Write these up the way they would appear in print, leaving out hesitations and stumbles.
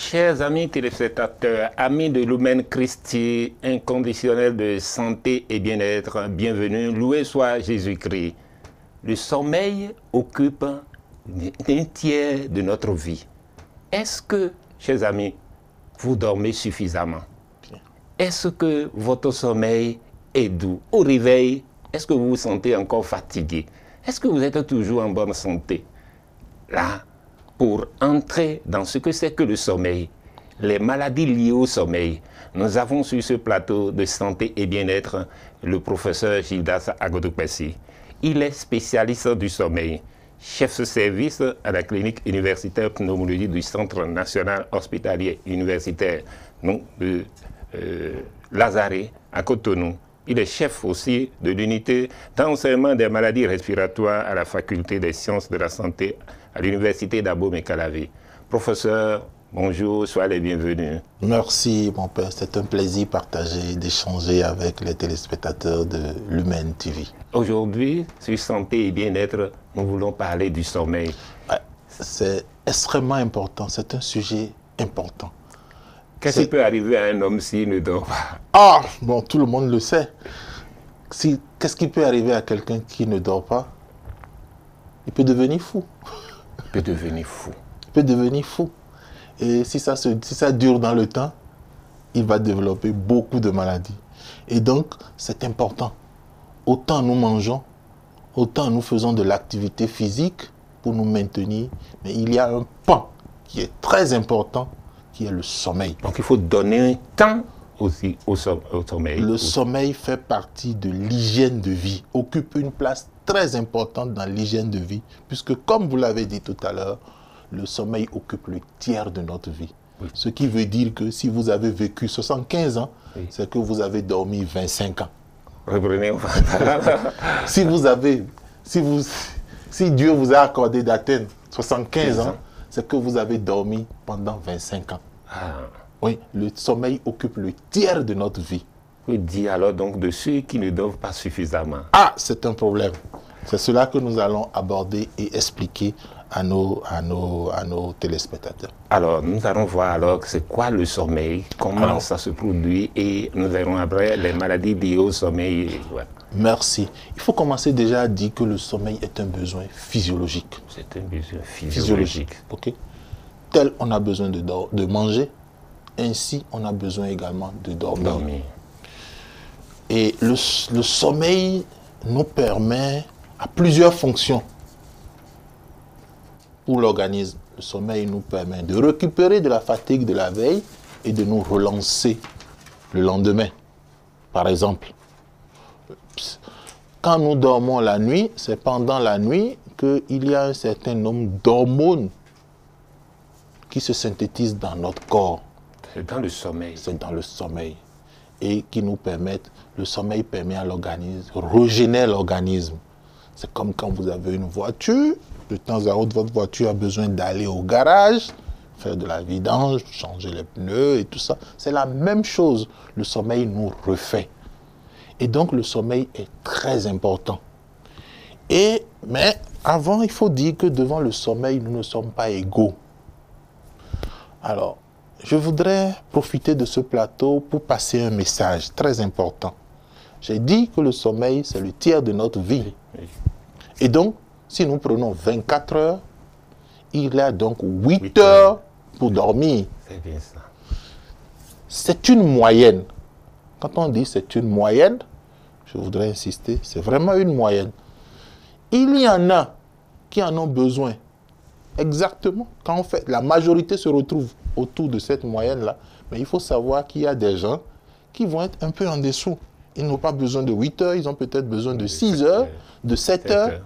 Chers amis téléspectateurs, amis de Lumen Christi, inconditionnel de santé et bien-être, bienvenue, loué soit Jésus-Christ. Le sommeil occupe un tiers de notre vie. Est-ce que, chers amis, vous dormez suffisamment? Est-ce que votre sommeil est doux? Au réveil, est-ce que vous vous sentez encore fatigué? Est-ce que vous êtes toujours en bonne santé? Là, pour entrer dans ce que c'est que le sommeil, les maladies liées au sommeil, nous avons sur ce plateau de santé et bien-être le professeur Gildas Agodou-Pessi. Il est spécialiste du sommeil, chef de service à la clinique universitaire pneumologie du Centre national hospitalier universitaire de Lazare à Cotonou. Il est chef aussi de l'unité d'enseignement des maladies respiratoires à la faculté des sciences de la santé à l'université d'Abomey-Calavi. Professeur, bonjour, soyez les bienvenus. Merci mon père, c'est un plaisir partagé d'échanger avec les téléspectateurs de Lumen TV. Aujourd'hui, sur santé et bien-être, nous voulons parler du sommeil. Ouais, c'est extrêmement important, c'est un sujet important. Qu'est-ce qui peut arriver à un homme s'il ne dort pas? Ah, bon, tout le monde le sait. Qu'est-ce qui peut arriver à quelqu'un qui ne dort pas? Il peut devenir fou. Il peut devenir fou. Il peut devenir fou. Et si ça dure dans le temps, il va développer beaucoup de maladies. Et donc, c'est important. Autant nous mangeons, autant nous faisons de l'activité physique pour nous maintenir. Mais il y a un pan qui est très important, qui est le sommeil. Donc il faut donner un temps aussi au sommeil. Le sommeil fait partie de l'hygiène de vie, occupe une place très importante dans l'hygiène de vie, puisque comme vous l'avez dit tout à l'heure, le sommeil occupe le tiers de notre vie. Oui. Ce qui veut dire que si vous avez vécu 75 ans, oui, c'est que vous avez dormi 25 ans. Reprenez. Si Dieu vous a accordé d'atteindre 75 ans, c'est que vous avez dormi pendant 25 ans. Ah. Oui, le sommeil occupe le tiers de notre vie. Vous dites alors donc de ceux qui ne dorment pas suffisamment. Ah, c'est un problème. C'est cela que nous allons aborder et expliquer à nos téléspectateurs. Alors, nous allons voir alors c'est quoi le sommeil, comment ça se produit et nous verrons après les maladies liées au sommeil. Ouais. Merci. Il faut commencer déjà à dire que le sommeil est un besoin physiologique. C'est un besoin physiologique. Ok. Tel on a besoin de manger, ainsi on a besoin également de dormir. Et le sommeil nous permet à plusieurs fonctions pour l'organisme. Le sommeil nous permet de récupérer de la fatigue de la veille et de nous relancer le lendemain. Par exemple, quand nous dormons la nuit, c'est pendant la nuit qu'il y a un certain nombre d'hormones qui se synthétisent dans notre corps. C'est dans le sommeil. C'est dans le sommeil. Et qui nous permettent, le sommeil permet à l'organisme, régénère l'organisme. C'est comme quand vous avez une voiture, de temps à autre, votre voiture a besoin d'aller au garage, faire de la vidange, changer les pneus et tout ça. C'est la même chose. Le sommeil nous refait. Et donc, le sommeil est très important. Mais avant, il faut dire que devant le sommeil, nous ne sommes pas égaux. Alors, je voudrais profiter de ce plateau pour passer un message très important. J'ai dit que le sommeil, c'est le tiers de notre vie. Oui. Et donc, si nous prenons 24 heures, il y a donc 8 heures pour dormir. C'est bien ça. C'est une moyenne. Quand on dit c'est une moyenne, je voudrais insister, c'est vraiment une moyenne. Il y en a qui en ont besoin. Exactement. Quand on fait, la majorité se retrouve autour de cette moyenne-là. Mais il faut savoir qu'il y a des gens qui vont être un peu en dessous. Ils n'ont pas besoin de 8 heures, ils ont peut-être besoin de 6 heures, de 7 heures.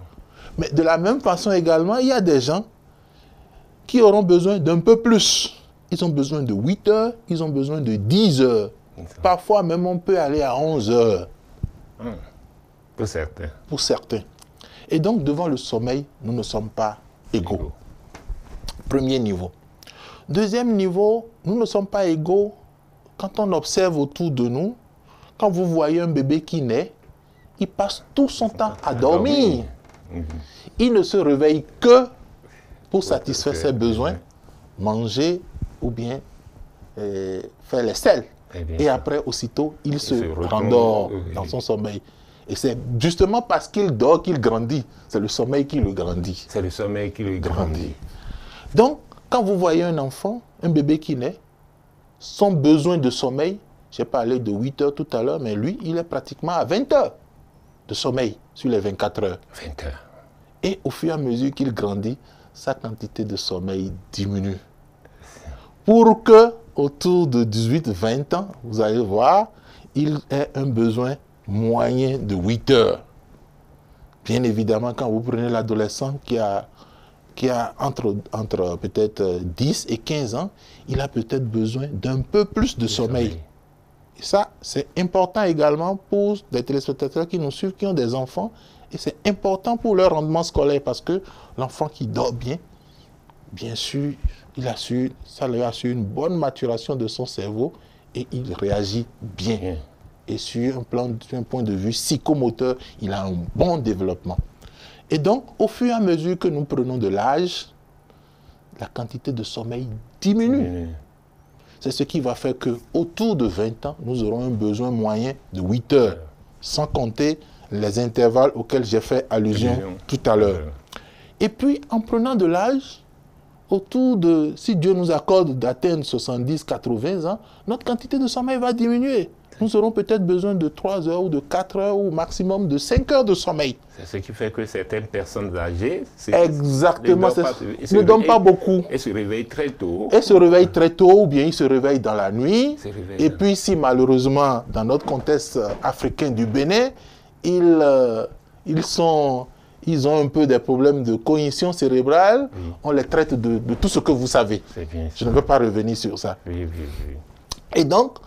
Mais de la même façon également, il y a des gens qui auront besoin d'un peu plus. Ils ont besoin de 8 heures, ils ont besoin de 10 heures. Parfois même, on peut aller à 11 heures. Pour certains. Pour certains. Et donc, devant le sommeil, nous ne sommes pas égaux. Premier niveau. Deuxième niveau, nous ne sommes pas égaux quand on observe autour de nous. Quand vous voyez un bébé qui naît, il passe tout son temps à dormir. Il ne se réveille que pour satisfaire ses besoins, manger ou bien fait les selles. Et sûr. après, aussitôt, il se retourne, rendort dans son sommeil. Et c'est justement parce qu'il dort qu'il grandit. C'est le sommeil qui le grandit. C'est le sommeil qui le grandit. Donc, quand vous voyez un enfant, un bébé qui naît, son besoin de sommeil, j'ai parlé de 8 heures tout à l'heure, mais lui, il est pratiquement à 20 heures de sommeil sur les 24 heures. 20 heures. Et au fur et à mesure qu'il grandit, sa quantité de sommeil diminue. Pour que, autour de 18-20 ans, vous allez voir, il ait un besoin moyen de 8 heures. Bien évidemment, quand vous prenez l'adolescent qui a entre peut-être 10 et 15 ans, il a peut-être besoin d'un peu plus de sommeil. Et ça, c'est important également pour des téléspectateurs qui nous suivent, qui ont des enfants. Et c'est important pour leur rendement scolaire parce que l'enfant qui dort bien sûr, ça lui assure une bonne maturation de son cerveau et il réagit bien. Et sur un point de vue psychomoteur, il a un bon développement. Et donc, au fur et à mesure que nous prenons de l'âge, la quantité de sommeil diminue. C'est ce qui va faire qu'autour de 20 ans, nous aurons un besoin moyen de 8 heures, sans compter les intervalles auxquels j'ai fait allusion tout à l'heure. Et puis, en prenant de l'âge, autour de, si Dieu nous accorde d'atteindre 70-80 ans, notre quantité de sommeil va diminuer. Nous aurons peut-être besoin de 3 heures ou de 4 heures ou au maximum de 5 heures de sommeil. C'est ce qui fait que certaines personnes âgées ne dorment pas beaucoup. Elles se réveillent très tôt. Elles se réveillent très tôt ou bien ils se réveillent dans la nuit. Et puis si malheureusement, dans notre contexte africain du Bénin, ils ont un peu des problèmes de cognition cérébrale, on les traite de tout ce que vous savez. Je ne veux pas revenir sur ça. Et donc,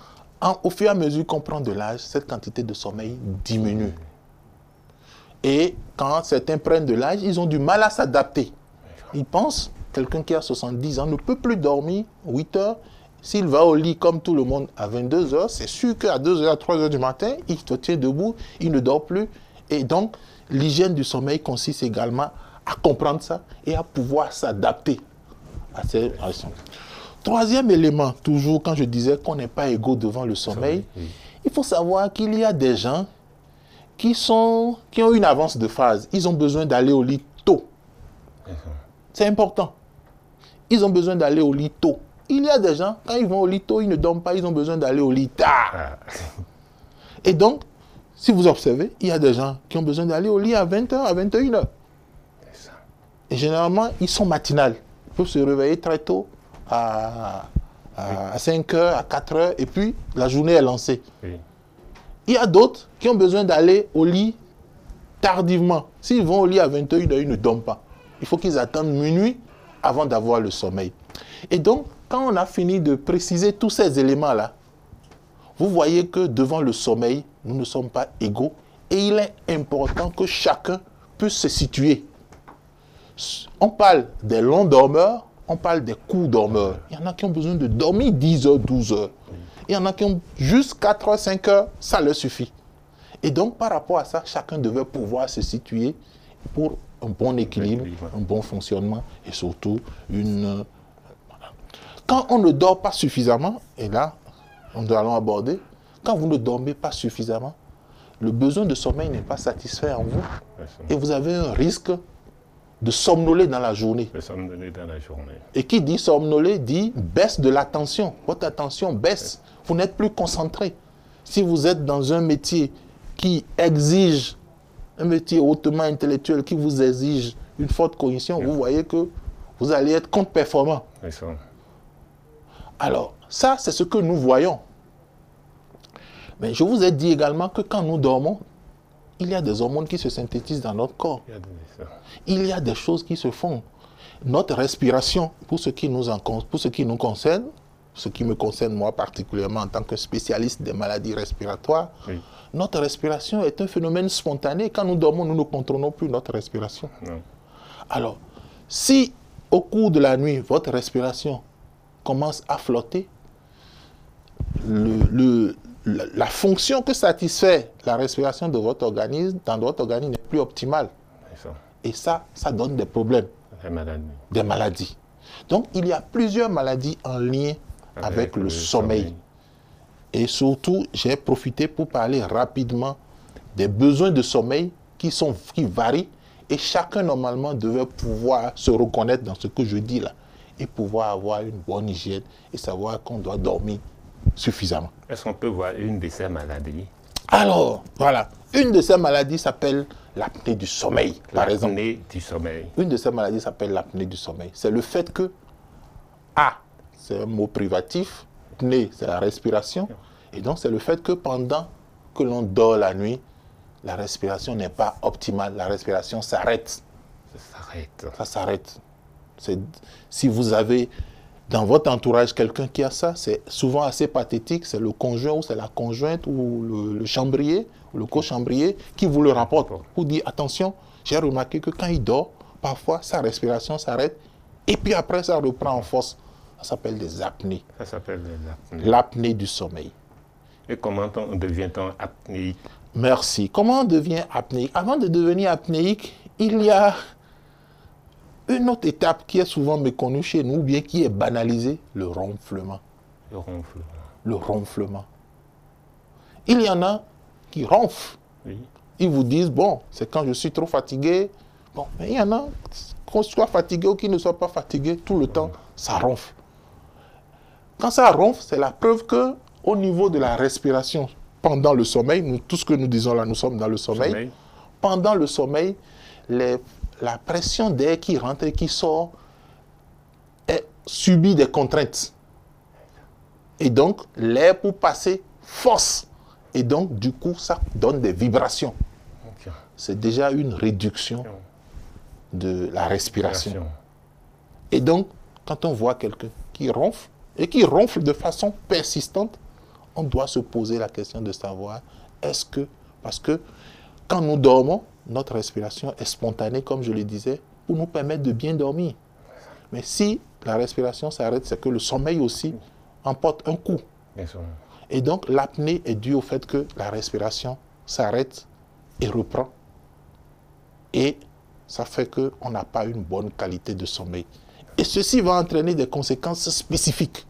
au fur et à mesure qu'on prend de l'âge, cette quantité de sommeil diminue. Et quand certains prennent de l'âge, ils ont du mal à s'adapter. Ils pensent, quelqu'un qui a 70 ans ne peut plus dormir 8 heures. S'il va au lit comme tout le monde à 22 heures, c'est sûr qu'à 2 heures, à 3 heures du matin, il se tient debout, il ne dort plus. Et donc, l'hygiène du sommeil consiste également à comprendre ça et à pouvoir s'adapter à ces raisons. Troisième élément, toujours quand je disais qu'on n'est pas égaux devant le sommeil, il faut savoir qu'il y a des gens qui ont une avance de phase. Ils ont besoin d'aller au lit tôt. C'est important. Ils ont besoin d'aller au lit tôt. Il y a des gens, quand ils vont au lit tôt, ils ne dorment pas, ils ont besoin d'aller au lit tard. Et donc, si vous observez, il y a des gens qui ont besoin d'aller au lit à 20h, à 21h. Et généralement, ils sont matinales. Ils peuvent se réveiller très tôt, à 5h, à 4h, et puis la journée est lancée. Il y a d'autres qui ont besoin d'aller au lit tardivement. S'ils vont au lit à 21h, ils ne dorment pas. Il faut qu'ils attendent minuit avant d'avoir le sommeil. Et donc, quand on a fini de préciser tous ces éléments-là, vous voyez que devant le sommeil, nous ne sommes pas égaux. Et il est important que chacun puisse se situer. On parle des longs dormeurs, on parle des courts dormeurs. Il y en a qui ont besoin de dormir 10 heures, 12 heures. Il y en a qui ont juste 4 heures, 5 heures, ça leur suffit. Et donc, par rapport à ça, chacun devait pouvoir se situer pour un bon équilibre, un bon fonctionnement et surtout une... Quand on ne dort pas suffisamment, et là, nous allons aborder, quand vous ne dormez pas suffisamment, le besoin de sommeil n'est pas satisfait en vous et vous avez un risque de somnoler dans la journée. Et qui dit somnoler dit baisse de l'attention. Votre attention baisse. Vous n'êtes plus concentré. Si vous êtes dans un métier qui exige, un métier hautement intellectuel qui vous exige une forte cognition, vous voyez que vous allez être contre-performant. Alors, ça, c'est ce que nous voyons. Mais je vous ai dit également que quand nous dormons, il y a des hormones qui se synthétisent dans notre corps. Il y a des choses qui se font. Notre respiration, pour ce qui nous concerne, ce qui me concerne moi particulièrement en tant que spécialiste des maladies respiratoires, notre respiration est un phénomène spontané. Quand nous dormons, nous ne contrôlons plus notre respiration. Alors, si au cours de la nuit, votre respiration commence à flotter, la fonction que satisfait la respiration de votre organisme, dans votre organisme, n'est plus optimale. Et ça donne des problèmes, des maladies. Donc, il y a plusieurs maladies en lien avec le sommeil. Et surtout, j'ai profité pour parler rapidement des besoins de sommeil qui varient, et chacun normalement devait pouvoir se reconnaître dans ce que je dis là et pouvoir avoir une bonne hygiène et savoir qu'on doit dormir suffisamment. Est-ce qu'on peut voir une de ces maladies? Alors, voilà. Une de ces maladies s'appelle l'apnée du sommeil, par exemple. L'apnée du sommeil. Une de ces maladies s'appelle l'apnée du sommeil. C'est le fait que A, c'est un mot privatif, apnée, c'est la respiration. Et donc, c'est le fait que pendant que l'on dort la nuit, la respiration n'est pas optimale. La respiration s'arrête. Ça s'arrête. Ça s'arrête. Si vous avez dans votre entourage quelqu'un qui a ça, c'est souvent assez pathétique. C'est le conjoint ou c'est la conjointe ou le chambrier ou le co-chambrier qui vous le rapporte. Vous dit attention, j'ai remarqué que quand il dort, parfois sa respiration s'arrête et puis après ça reprend en force. Ça s'appelle des apnées. Ça s'appelle des apnées. L'apnée du sommeil. Et comment devient-on apnéique? Merci. Comment on devient apnéique? Avant de devenir apnéique, il y a une autre étape qui est souvent méconnue chez nous, ou bien qui est banalisée, le ronflement. Le ronflement. Le ronflement. Il y en a qui ronflent. Oui. Ils vous disent, bon, c'est quand je suis trop fatigué. Bon, mais il y en a, qu'on soit fatigué ou qu'il ne soit pas fatigué, tout le temps, ça ronfle. Quand ça ronfle, c'est la preuve que au niveau de la respiration, pendant le sommeil, tout ce que nous disons là, nous sommes dans le sommeil. Pendant le sommeil, la pression d'air qui rentre et qui sort subit des contraintes. Et donc, l'air pour passer force. Et donc, du coup, ça donne des vibrations. Okay. C'est déjà une réduction de la respiration. Et donc, quand on voit quelqu'un qui ronfle, et qui ronfle de façon persistante, on doit se poser la question de savoir, parce que quand nous dormons, notre respiration est spontanée, comme je le disais, pour nous permettre de bien dormir. Mais si la respiration s'arrête, c'est que le sommeil aussi emporte un coup. Et donc, l'apnée est due au fait que la respiration s'arrête et reprend. Et ça fait qu'on n'a pas une bonne qualité de sommeil. Et ceci va entraîner des conséquences spécifiques.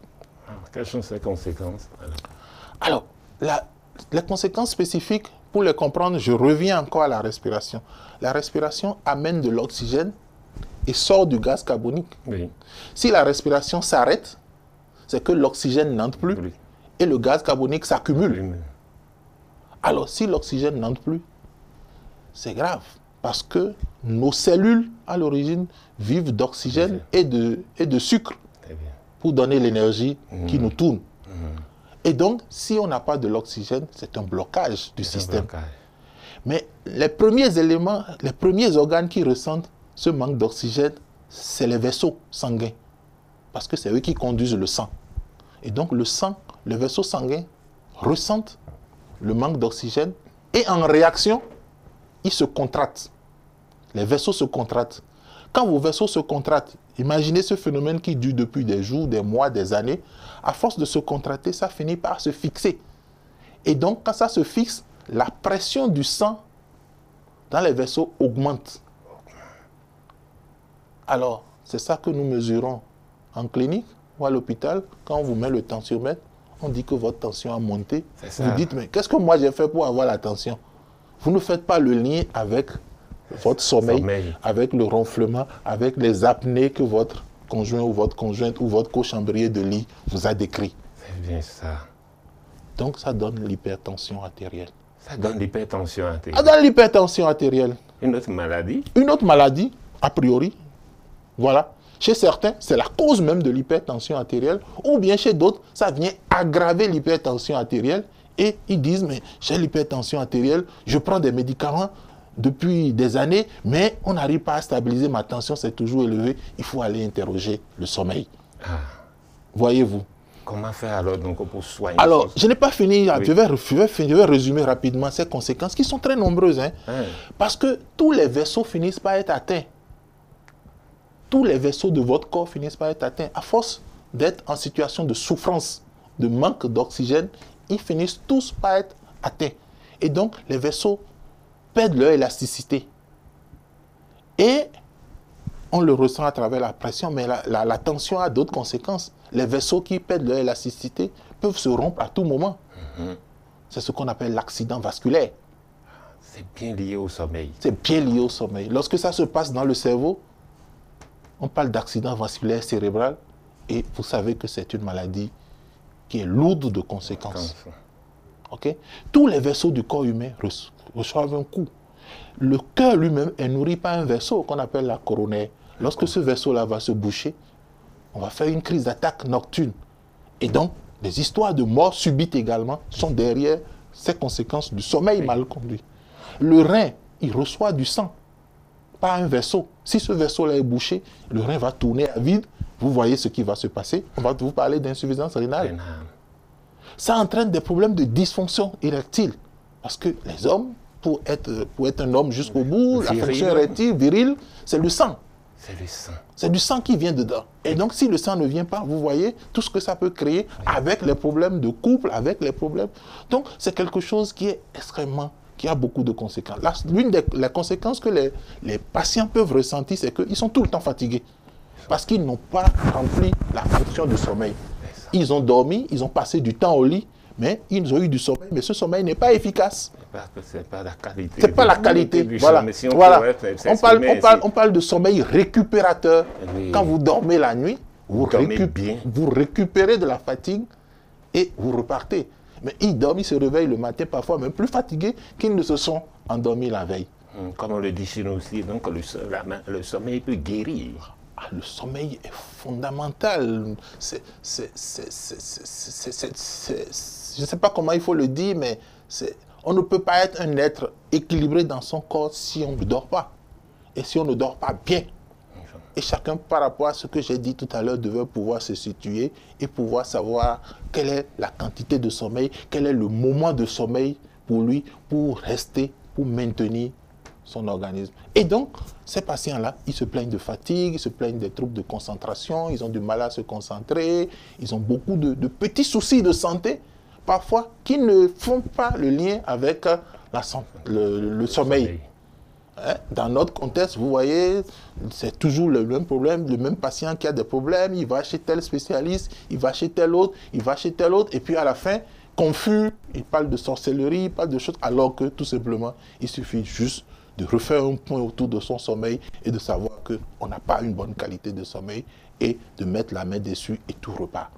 Quelles sont ces conséquences? Alors, les conséquences spécifiques, pour les comprendre, je reviens encore à la respiration. La respiration amène de l'oxygène et sort du gaz carbonique. Oui. Si la respiration s'arrête, c'est que l'oxygène n'entre plus et le gaz carbonique s'accumule. Alors, si l'oxygène n'entre plus, c'est grave parce que nos cellules, à l'origine, vivent d'oxygène et de sucre pour donner l'énergie qui nous tourne. Et donc, si on n'a pas de l'oxygène, c'est un blocage du système. Mais les premiers éléments, les premiers organes qui ressentent ce manque d'oxygène, c'est les vaisseaux sanguins. Parce que c'est eux qui conduisent le sang. Et donc, le sang, les vaisseaux sanguins ressentent le manque d'oxygène et en réaction, ils se contractent. Les vaisseaux se contractent. Quand vos vaisseaux se contractent, imaginez ce phénomène qui dure depuis des jours, des mois, des années. À force de se contracter, ça finit par se fixer. Et donc, quand ça se fixe, la pression du sang dans les vaisseaux augmente. Alors, c'est ça que nous mesurons en clinique ou à l'hôpital. Quand on vous met le tensiomètre, on dit que votre tension a monté. Vous dites, mais qu'est-ce que moi j'ai fait pour avoir la tension? Vous ne faites pas le lien avec votre sommeil, avec le ronflement, avec les apnées que votre conjoint ou votre conjointe ou votre co-chambrier de lit vous a décrit. C'est bien ça. Donc ça donne l'hypertension artérielle. Ça donne l'hypertension artérielle. Ça donne l'hypertension artérielle. Une autre maladie? Une autre maladie, a priori. Voilà. Chez certains, c'est la cause même de l'hypertension artérielle. Ou bien chez d'autres, ça vient aggraver l'hypertension artérielle. Et ils disent, mais j'ai l'hypertension artérielle, je prends des médicaments depuis des années, mais on n'arrive pas à stabiliser ma tension, c'est toujours élevé. Il faut aller interroger le sommeil. Voyez-vous. Comment faire alors donc pour soigner? Alors, je n'ai pas fini. Oui. Je vais résumer rapidement ces conséquences qui sont très nombreuses. Parce que tous les vaisseaux finissent par être atteints. Tous les vaisseaux de votre corps finissent par être atteints. À force d'être en situation de souffrance, de manque d'oxygène, ils finissent tous par être atteints. Et donc, les vaisseaux perdent leur élasticité. Et on le ressent à travers la pression, mais la tension a d'autres conséquences. les vaisseaux qui perdent leur élasticité peuvent se rompre à tout moment. C'est ce qu'on appelle l'accident vasculaire. C'est bien lié au sommeil. C'est bien lié au sommeil. Lorsque ça se passe dans le cerveau, on parle d'accident vasculaire cérébral et vous savez que c'est une maladie qui est lourde de conséquences. Okay? Tous les vaisseaux du corps humain reçoivent un coup. Le cœur lui-même est nourri par un vaisseau qu'on appelle la coronaire. Lorsque ce vaisseau-là va se boucher, on va faire une crise d'attaque nocturne. Et donc, des histoires de mort subite également sont derrière ces conséquences du sommeil mal conduit. Le rein, il reçoit du sang par un vaisseau. Si ce vaisseau-là est bouché, le rein va tourner à vide. Vous voyez ce qui va se passer. On va vous parler d'insuffisance rénale. Ça entraîne des problèmes de dysfonction érectile. Parce que les hommes, pour être un homme jusqu'au bout, la fonction érectile, virile, c'est le sang. C'est le sang. C'est du sang qui vient dedans. Et donc, si le sang ne vient pas, vous voyez tout ce que ça peut créer avec les problèmes de couple, avec les problèmes. Donc, c'est quelque chose qui est extrêmement, qui a beaucoup de conséquences. L'une des conséquences que les patients peuvent ressentir, c'est qu'ils sont tout le temps fatigués. Parce qu'ils n'ont pas rempli la fonction du sommeil. Ils ont dormi, ils ont passé du temps au lit, mais ils ont eu du sommeil, mais ce sommeil n'est pas efficace. Parce que ce n'est pas la qualité. C'est pas la qualité. Voilà. Si on parle de sommeil récupérateur. Oui. Quand vous dormez la nuit, vous récupérez de la fatigue et vous repartez. Mais ils dorment, ils se réveillent le matin, parfois même plus fatigués qu'ils ne se sont endormis la veille. Comme on le dit chez nous aussi, donc le sommeil peut guérir. Ah, le sommeil est fondamental. Je ne sais pas comment il faut le dire, mais on ne peut pas être un être équilibré dans son corps si on ne dort pas. Et si on ne dort pas bien. Et chacun, par rapport à ce que j'ai dit tout à l'heure, devait pouvoir se situer et pouvoir savoir quelle est la quantité de sommeil, quel est le moment de sommeil pour lui, pour rester, pour maintenir son organisme. Et donc, ces patients-là, ils se plaignent de fatigue, ils se plaignent des troubles de concentration, ils ont du mal à se concentrer, ils ont beaucoup de petits soucis de santé, parfois, qui ne font pas le lien avec le sommeil. Dans notre contexte, vous voyez, c'est toujours le même problème, le même patient qui a des problèmes, il va chez tel spécialiste, il va chez tel autre, il va chez tel autre, et puis à la fin, confus, il parle de sorcellerie, il parle de choses, alors que tout simplement, il suffit juste de refaire un point autour de son sommeil et de savoir qu'on n'a pas une bonne qualité de sommeil et de mettre la main dessus et tout repart.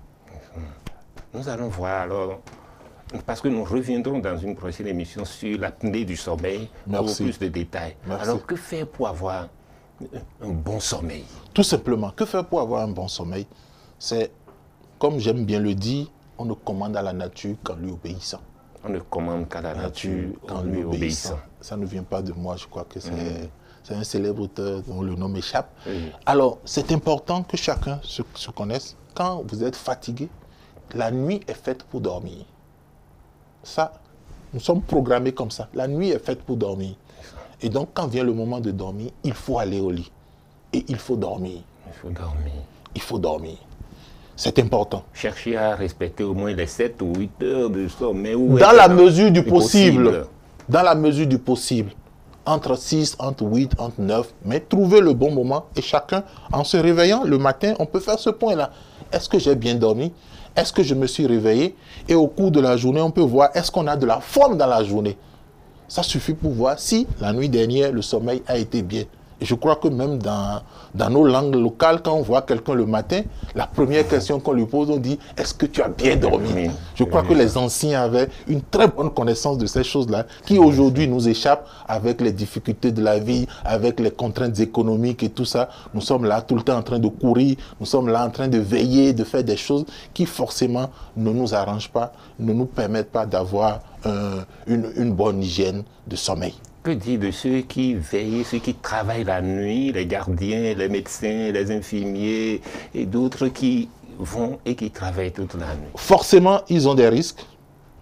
Nous allons voir alors, parce que nous reviendrons dans une prochaine émission sur l'apnée du sommeil pour plus de détails. Merci. Alors, que faire pour avoir un bon sommeil? Tout simplement, que faire pour avoir un bon sommeil? C'est, comme j'aime bien le dire, on ne commande à la nature qu'en lui obéissant. On ne commande qu'à la nature en lui obéissant. Ça ne vient pas de moi, je crois que c'est un célèbre auteur dont le nom m'échappe. Alors, c'est important que chacun se connaisse. Quand vous êtes fatigué, la nuit est faite pour dormir. Ça, nous sommes programmés comme ça. La nuit est faite pour dormir. Et donc, quand vient le moment de dormir, il faut aller au lit. Et il faut dormir. Il faut dormir. Il faut dormir. C'est important. Cherchez à respecter au moins les 7 ou 8 heures de sommeil. Dans la mesure du possible. Dans la mesure du possible. Entre 6, entre 8, entre 9. Mais trouvez le bon moment. Et chacun, en se réveillant le matin, on peut faire ce point-là. Est-ce que j'ai bien dormi? Est-ce que je me suis réveillé? Et au cours de la journée, on peut voir, est-ce qu'on a de la forme dans la journée? Ça suffit pour voir si la nuit dernière, le sommeil a été bien. Et je crois que même dans nos langues locales, quand on voit quelqu'un le matin, la première question qu'on lui pose, on dit « Est-ce que tu as bien dormi ?» Je crois que les anciens avaient une très bonne connaissance de ces choses-là, qui aujourd'hui nous échappent avec les difficultés de la vie, avec les contraintes économiques et tout ça. Nous sommes là tout le temps en train de courir, nous sommes là en train de veiller, de faire des choses qui forcément ne nous arrangent pas, ne nous permettent pas d'avoir une bonne hygiène de sommeil. Que dire de ceux qui veillent, ceux qui travaillent la nuit, les gardiens, les médecins, les infirmiers et d'autres qui vont et qui travaillent toute la nuit? Forcément, ils ont des risques,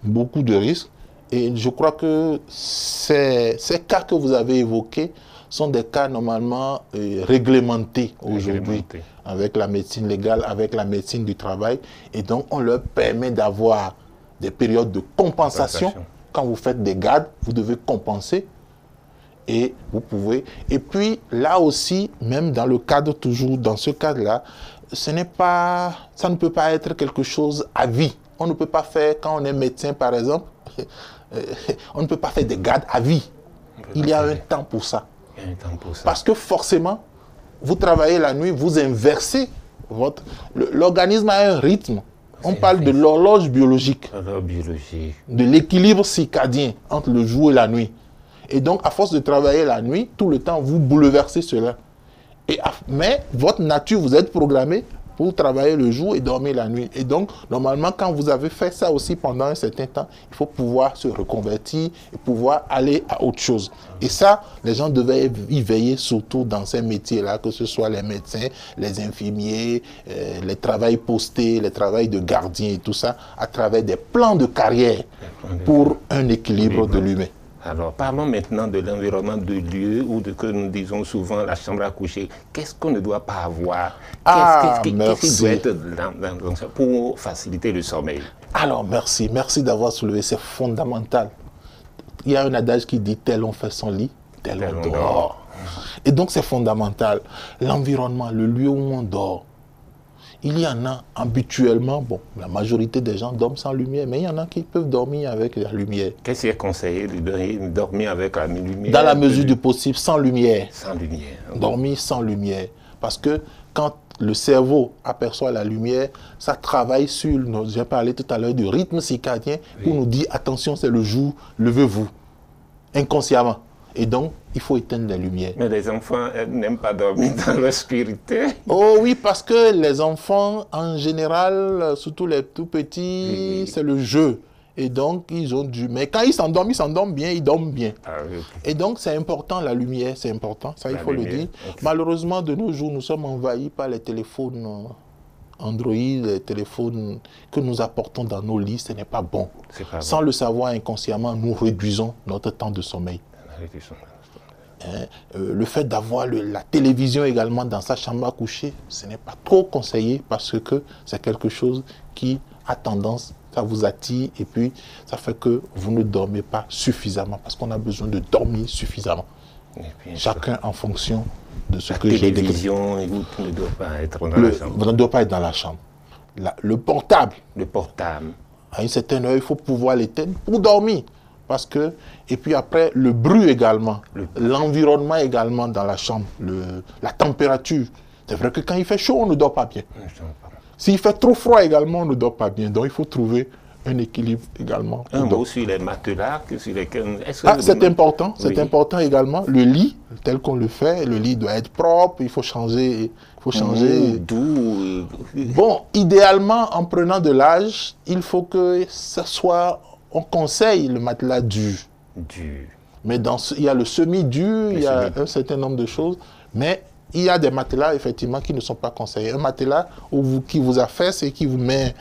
beaucoup de risques. Et je crois que ces cas que vous avez évoqués sont des cas normalement réglementés aujourd'hui avec la médecine légale, avec la médecine du travail. Et donc, on leur permet d'avoir des périodes de compensation. Quand vous faites des gardes, vous devez compenser. Et vous pouvez. Et puis là aussi, même dans le cadre, toujours dans ce cadre-là, ça ne peut pas être quelque chose à vie. On ne peut pas faire, quand on est médecin par exemple, on ne peut pas faire des gardes à vie. Il y a un temps pour ça. Il y a un temps pour ça. Parce que forcément, vous travaillez la nuit, vous inversez votre... L'organisme a un rythme. On parle de l'horloge biologique. De l'équilibre circadien entre le jour et la nuit. Et donc, à force de travailler la nuit, tout le temps, vous bouleversez cela. Mais votre nature, vous êtes programmé pour travailler le jour et dormir la nuit. Et donc, normalement, quand vous avez fait ça aussi pendant un certain temps, il faut pouvoir se reconvertir et pouvoir aller à autre chose. Et ça, les gens devaient y veiller surtout dans ces métiers-là, que ce soit les médecins, les infirmiers, les travails postés, les travails de gardien et tout ça, à travers des plans de carrière pour un équilibre de l'humain. Alors, parlons maintenant de l'environnement de lieu, ou de que nous disons souvent la chambre à coucher. Qu'est-ce qu'on ne doit pas avoir? Qu'est-ce qui doit être dans ça pour faciliter le sommeil? Alors, merci d'avoir soulevé, c'est fondamental. Il y a un adage qui dit « tel on fait son lit, tel on dort ». Et donc, c'est fondamental. L'environnement, le lieu où on dort. Il y en a habituellement, bon, la majorité des gens dorment sans lumière, mais il y en a qui peuvent dormir avec la lumière. Qu'est-ce qui est conseillé de dormir avec la lumière? Dans la mesure du possible, sans lumière. Sans lumière. Dormir sans lumière. Parce que quand le cerveau aperçoit la lumière, ça travaille sur, j'ai parlé tout à l'heure du rythme circadien, pour nous dire, attention, c'est le jour, levez-vous, inconsciemment. Et donc, il faut éteindre les lumières. Mais les enfants n'aiment pas dormir dans l'obscurité. Oh oui, parce que les enfants, en général, surtout les tout petits, c'est le jeu. Et donc, ils ont dû... Mais quand ils s'endorment bien, ils dorment bien. Ah, oui. Et donc, c'est important, la lumière, c'est important. Ça, il faut le dire. Okay. Malheureusement, de nos jours, nous sommes envahis par les téléphones Android, les téléphones que nous apportons dans nos lits. Ce n'est pas bon. Sans le savoir inconsciemment, nous réduisons notre temps de sommeil. Le fait d'avoir la télévision également dans sa chambre à coucher, ce n'est pas trop conseillé parce que c'est quelque chose qui a tendance, ça vous attire et puis ça fait que vous ne dormez pas suffisamment parce qu'on a besoin de dormir suffisamment. Chacun en fonction de ce que j'ai décrit. La télévision ne doit pas être dans la chambre. Ne doit pas être dans la chambre. Le portable. Le portable. À une certaine heure, il faut pouvoir l'éteindre pour dormir. Parce que, et puis après, le bruit également, l'environnement également dans la chambre, la température. C'est vrai que quand il fait chaud, on ne dort pas bien. S'il fait trop froid également, on ne dort pas bien. Donc il faut trouver un équilibre également. Un mot sur les matelas, sur lesquels... c'est important, c'est important également. Le lit, tel qu'on le fait, le lit doit être propre, il faut changer. Doux. Bon, idéalement, en prenant de l'âge, il faut que ça soit... On conseille le matelas dur. Mais il y a le semi-dur, il y a un certain nombre de choses. Mais il y a des matelas, effectivement, qui ne sont pas conseillés. Un matelas qui vous affaisse et qui vous met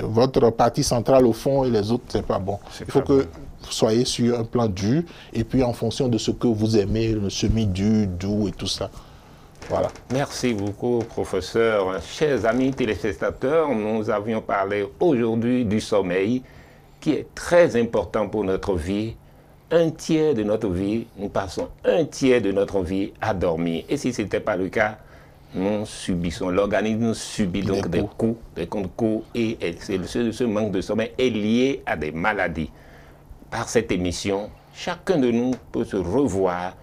votre partie centrale au fond et les autres, c'est pas bon. Il faut que vous soyez sur un plan dur. Et puis, en fonction de ce que vous aimez, le semi-dur, doux et tout ça. Voilà. Merci beaucoup, professeur. Chers amis téléspectateurs, nous avions parlé aujourd'hui du sommeil, qui est très important pour notre vie. Un tiers de notre vie, nous passons un tiers de notre vie à dormir. Et si ce n'était pas le cas, nous subissons, l'organisme subit donc des coups, et ce manque de sommeil est lié à des maladies. Par cette émission, chacun de nous peut se revoir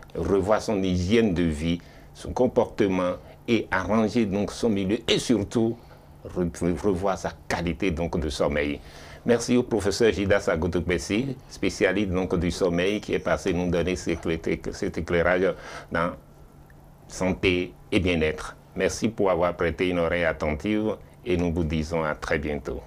son hygiène de vie, son comportement et arranger donc son milieu et surtout revoir sa qualité donc de sommeil. Merci au professeur Jidas Agotokbessi, spécialiste donc du sommeil, qui est passé nous donner cet éclairage dans santé et bien-être. Merci pour avoir prêté une oreille attentive et nous vous disons à très bientôt.